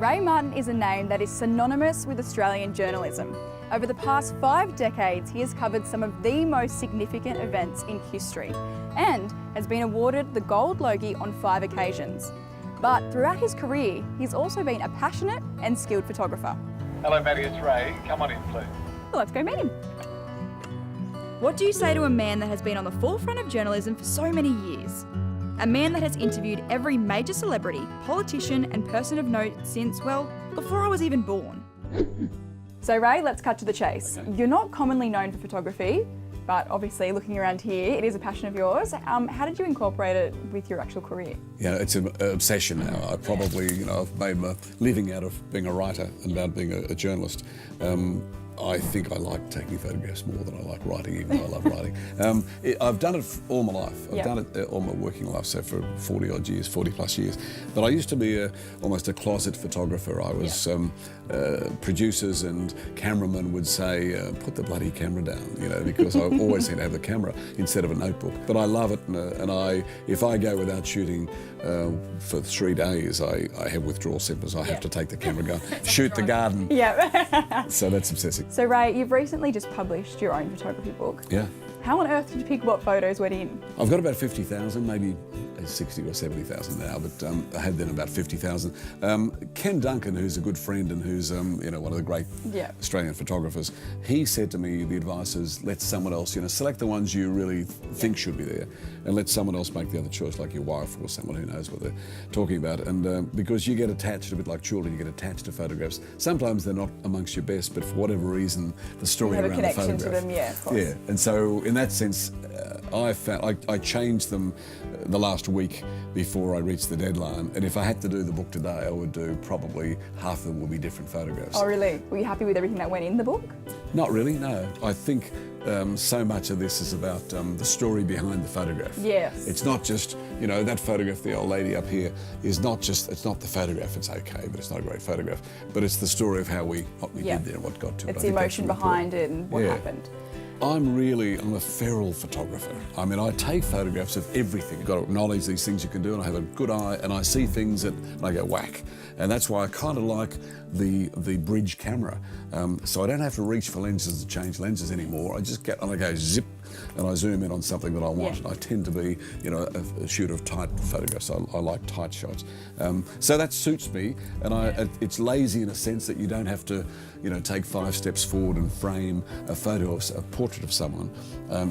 Ray Martin is a name that is synonymous with Australian journalism. Over the past 5 decades, he has covered some of the most significant events in history and has been awarded the Gold Logie on 5 occasions. But throughout his career, he's also been a passionate and skilled photographer. Hello, Maddie, it's Ray. Come on in, please. Well, let's go meet him. What do you say to a man that has been on the forefront of journalism for so many years? A man that has interviewed every major celebrity, politician and person of note since, well, before I was even born. So Ray, let's cut to the chase. Okay. You're not commonly known for photography, but obviously looking around here, it is a passion of yours. How did you incorporate it with your actual career? Yeah, it's an obsession now. I probably, I've made my living out of being a writer and out of being a journalist. I think I like taking photographs more than I like writing, even though I love writing. I've done it all my life. I've done it all my working life, so for 40 odd years, 40 plus years. But I used to be almost a closet photographer. I was, producers and cameramen would say, put the bloody camera down, because I always seem to have the camera instead of a notebook. But I love it, and if I go without shooting for 3 days, I have withdrawal symptoms. I have to take the camera, go shoot the garden. Yeah. So that's obsessive. So Ray, you've recently just published your own photography book. Yeah. How on earth did you pick what photos went in? I've got about 50,000, maybe 60 or 70,000 now, but I had then about 50,000. Ken Duncan, who's a good friend and who's one of the great Australian photographers, he said to me, the advice is let someone else, select the ones you really think should be there and let someone else make the other choice, like your wife or someone who knows what they're talking about. And because you get attached, a bit like children, you get attached to photographs. Sometimes they're not amongst your best, but for whatever reason, the story you have around a the connection photograph. to them, yeah, of course. Yeah, and so in that sense, I changed them the last week before I reached the deadline, and if I had to do the book today, I would do probably half of them would be different photographs. Oh really? Were you happy with everything that went in the book? Not really, no. I think so much of this is about the story behind the photograph. Yes. It's not just, that photograph, the old lady up here, is not just, it's not the photograph, it's okay, but it's not a great photograph, but it's the story of what we did there and what got to it. It's the emotion behind it and what happened. I'm a feral photographer. I mean, I take photographs of everything. You've got to acknowledge these things you can do, and I have a good eye, and I see things and I go whack. And that's why I kind of like the bridge camera. So I don't have to reach for lenses to change lenses anymore. I just get, and I go zip, and I zoom in on something that I want. I tend to be, a shooter of tight photographs. I like tight shots. So that suits me, and it's lazy in a sense that you don't have to, take 5 steps forward and frame a photo of a portrait of someone.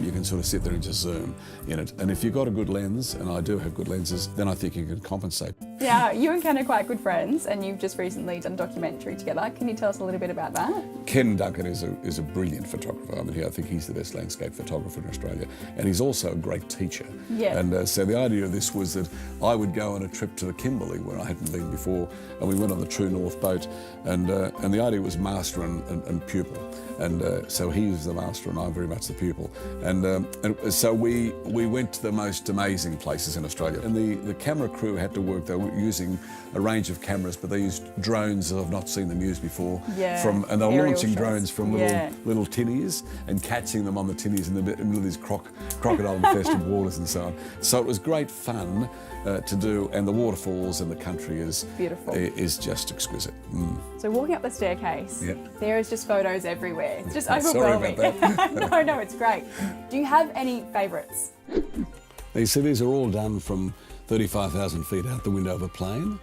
You can sort of sit there and just zoom in it. And if you've got a good lens, and I do have good lenses, then I think you can compensate. Yeah, you and Ken are quite good friends, and you've just recently done a documentary together. Can you tell us a little bit about that? Ken Duncan is a brilliant photographer. I mean, I think he's the best landscape photographer in Australia, and he's also a great teacher. Yeah. And so the idea of this was that I would go on a trip to the Kimberley where I hadn't been before, and we went on the True North boat, and the idea was master and pupil. And so he was the master and I'm very much the pupil. And so we went to the most amazing places in Australia. And the camera crew had to work, they were using a range of cameras, but they used drones that I've not seen them use before. Yeah, And they were aerial launching shots. drones from little tinnies and catching them on the tinnies in the middle of these crocodile-infested waters and so on. So it was great fun to do, and the waterfalls and the country is beautiful. Is just exquisite. So walking up the staircase, there is just photos everywhere. It's just Sorry overwhelming. about that. No, it's great. Do you have any favourites? These are all done from 35,000 feet out the window of a plane.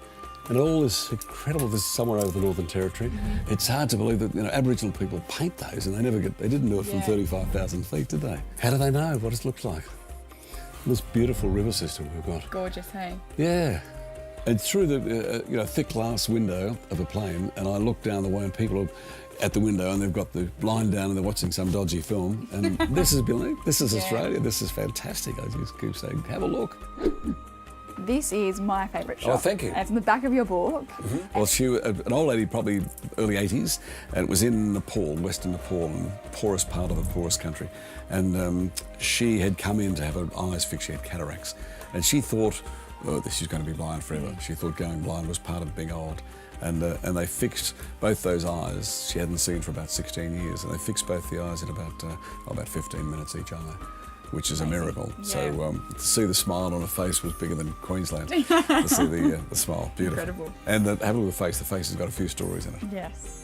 And all this incredible, this is somewhere over the Northern Territory. It's hard to believe that Aboriginal people paint those, and they didn't do it from 35,000 feet, did they? How do they know what it looks like? This beautiful river system we've got. Gorgeous, hey? Yeah. And through the thick glass window of a plane, and I look down the way, and people are at the window, and they've got the blind down, and they're watching some dodgy film. And this is brilliant. This is Australia. This is fantastic. I just keep saying, have a look. This is my favourite shot. Oh, thank you. And it's in the back of your book. Well, she was an old lady, probably early 80s, and it was in Nepal, Western Nepal, and poorest part of the poorest country. And she had come in to have her eyes fixed. She had cataracts. And she thought, oh, this is going to be blind forever. She thought going blind was part of being old. And they fixed both those eyes. She hadn't seen for about 16 years, and they fixed both the eyes in about 15 minutes each eye. which is a miracle. So to see the smile on her face was bigger than Queensland. To see the smile, beautiful. Incredible. And have a look at the face. The face has got a few stories in it. Yes.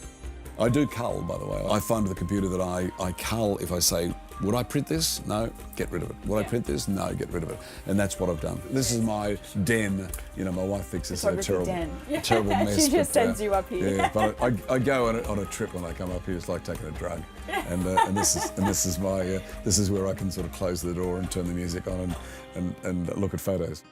I do cull, by the way. I find with the computer that I cull if I say, would I print this? No, get rid of it. Would I print this? No, get rid of it. And that's what I've done. This is my den. You know, my wife thinks it's a terrible mess. She just sends you up here. Yeah, but I go on a trip when I come up here. It's like taking a drug. And this is where I can sort of close the door and turn the music on and look at photos.